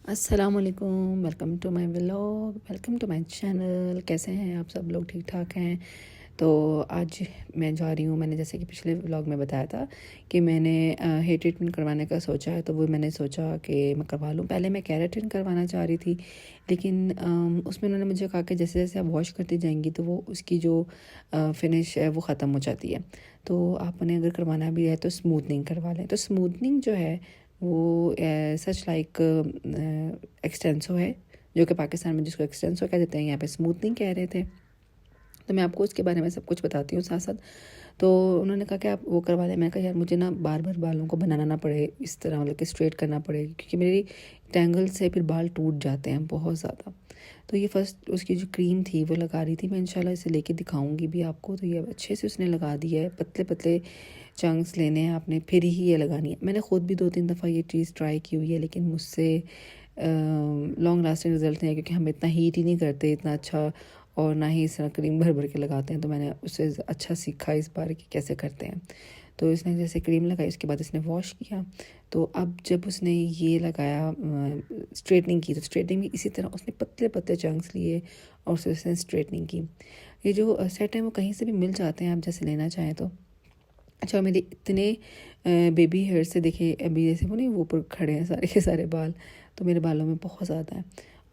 अस्सलामुअलैकुम, welcome to my vlog, welcome to my channel. कैसे हैं आप सब लोग? ठीक ठाक हैं? तो आज मैं जा रही हूँ। मैंने जैसे कि पिछले व्लॉग में बताया था कि मैंने हेयर ट्रीटमेंट करवाने का सोचा है, तो वो मैंने सोचा कि मैं करवा लूँ। पहले मैं केराटिन करवाना चाह रही थी, लेकिन उसमें उन्होंने मुझे कहा कि जैसे जैसे आप वॉश करती जाएंगी तो वो उसकी जो फिनिश है वो ख़त्म हो जाती है। तो आपने अगर करवाना भी है तो स्मूथनिंग करवा लें। तो स्मूथनिंग जो है वो सच लाइक एक्सटेंसो है, जो कि पाकिस्तान में जिसको एक्सटेंसो कह देते हैं, यहाँ पे स्मूथनिंग कह रहे थे। तो मैं आपको उसके बारे में सब कुछ बताती हूँ साथ साथ। तो उन्होंने कहा कि आप वो करवा लें। मैंने कहा यार मुझे ना बार बार बालों को बनाना ना पड़े इस तरह, मतलब कि स्ट्रेट करना पड़े, क्योंकि मेरी टैंगल से फिर बाल टूट जाते हैं बहुत ज़्यादा। तो ये फर्स्ट उसकी जो क्रीम थी वो लगा रही थी। मैं इंशाल्लाह इसे लेके दिखाऊंगी भी आपको। तो ये अच्छे से उसने लगा दिया है। पतले पतले चंक्स लेने हैं आपने, फिर ही ये लगानी है। मैंने ख़ुद भी 2-3 दफ़ा ये चीज़ ट्राई की हुई है, लेकिन मुझसे लॉन्ग लास्टिंग रिजल्ट नहीं है, क्योंकि हम इतना हीट ही नहीं करते इतना अच्छा, और ना ही इस तरह क्रीम भर भर के लगाते हैं। तो मैंने उससे अच्छा सीखा इस बार कि कैसे करते हैं। तो इसने जैसे क्रीम लगाई, उसके बाद इसने वॉश किया। तो अब जब उसने ये लगाया स्ट्रेटनिंग की, तो स्ट्रेटनिंग भी इसी तरह उसने पतले पतले चंक्स लिए और उससे उसने स्ट्रेटनिंग की। ये जो सेट है वो कहीं से भी मिल जाते हैं, आप जैसे लेना चाहें तो। अच्छा, मेरे इतने बेबी हेयर से देखे अभी, जैसे वो नहीं वो ऊपर खड़े हैं सारे के सारे बाल, तो मेरे बालों में बहुत ज़्यादा है।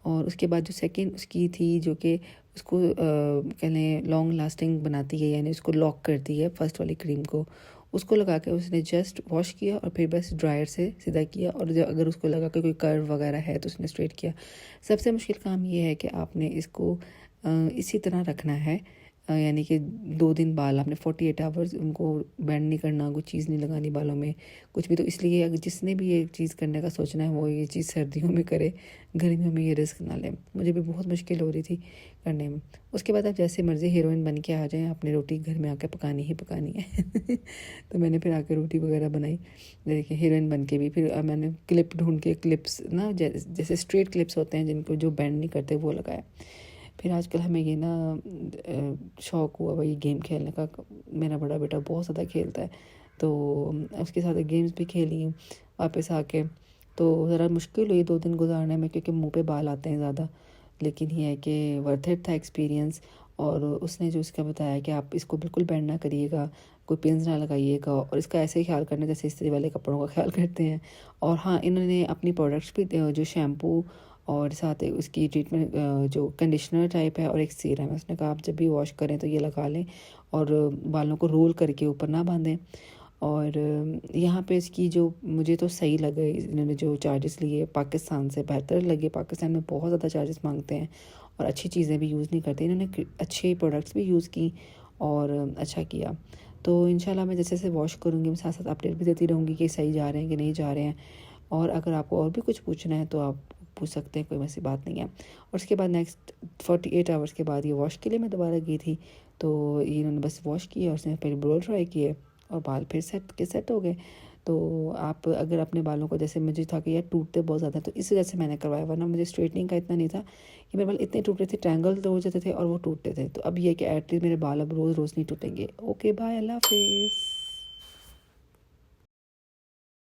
और उसके बाद जो सेकंड उसकी थी, जो कि उसको कह लें लॉन्ग लास्टिंग बनाती है, यानी उसको लॉक करती है फर्स्ट वाली क्रीम को, उसको लगा के उसने जस्ट वॉश किया और फिर बस ड्रायर से सीधा किया। और जब अगर उसको लगा कि कोई कर्व वगैरह है तो उसने स्ट्रेट किया। सबसे मुश्किल काम ये है कि आपने इसको इसी तरह रखना है, यानी कि 2 दिन बाल आपने 48 आवर्स उनको बैंड नहीं करना, कोई चीज़ नहीं लगानी बालों में कुछ भी। तो इसलिए अगर जिसने भी ये चीज़ करने का सोचना है वो ये चीज़ सर्दियों में करे, गर्मियों में ये रिस्क ना लें। मुझे भी बहुत मुश्किल हो रही थी करने में। उसके बाद आप जैसे मर्ज़ी हीरोइन बन के आ जाएं, आपने रोटी घर में आके पकानी ही पकानी है। तो मैंने फिर आके रोटी वगैरह बनाई। देखिए हीरोइन बन के भी फिर मैंने क्लिप ढूंढ के, क्लिप्स ना जैसे स्ट्रेट क्लिप्स होते हैं जिनको जो बैंड नहीं करते, वो लगाया। फिर आजकल हमें ये ना शौक़ हुआ भाई गेम खेलने का। मेरा बड़ा बेटा बहुत ज़्यादा खेलता है, तो उसके साथ गेम्स भी खेली वापस आके। तो ज़रा मुश्किल हुई 2 दिन गुजारने में, क्योंकि मुंह पे बाल आते हैं ज़्यादा। लेकिन ये है कि वर्थ इट था एक्सपीरियंस। और उसने जो इसका बताया कि आप इसको बिल्कुल बैंड ना करिएगा, कोई पिन्स ना लगाइएगा, और इसका ऐसे ही ख्याल करना जैसे इस्त्री वाले कपड़ों का ख्याल करते हैं। और हाँ, इन्होंने अपनी प्रोडक्ट्स भी जो शैम्पू और साथ ही उसकी ट्रीटमेंट जो कंडीशनर टाइप है और एक सीरम है, उसने कहा आप जब भी वॉश करें तो ये लगा लें और बालों को रोल करके ऊपर ना बांधें। और यहाँ पे इसकी जो मुझे तो सही लगे, इन्होंने जो चार्जेस लिए पाकिस्तान से बेहतर लगे। पाकिस्तान में बहुत ज़्यादा चार्जेस मांगते हैं और अच्छी चीज़ें भी यूज़ नहीं करते। इन्होंने अच्छे प्रोडक्ट्स भी यूज़ की और अच्छा किया। तो इंशाल्लाह मैं जैसे जैसे वॉश करूँगी मैं साथ साथ अपडेट भी देती रहूँगी कि सही जा रहे हैं कि नहीं जा रहे हैं। और अगर आपको और भी कुछ पूछना है तो आप पूछ सकते हैं, कोई वैसी बात नहीं है। और उसके बाद नेक्स्ट 48 आवर्स के बाद ये वॉश के लिए मैं दोबारा गई थी। तो इन्होंने बस वॉश किया और उसने पहले ब्लो ड्राई किए और बाल फिर सेट हो गए। तो आप अगर अपने बालों को, जैसे मुझे था कि यार टूटते बहुत ज़्यादा, तो इस वजह से मैंने करवाया, वरना मुझे स्ट्रेटनिंग का इतना नहीं था कि मेरे बाल इतने टूट रहे थे, ट्रैंगल तो हो जाते थे और वो टूटते थे। तो अब ये कि एटलीस्ट मेरे बाल अब रोज़ रोज़ नहीं टूटेंगे। ओके बाय, अल्लाह हाफिज़।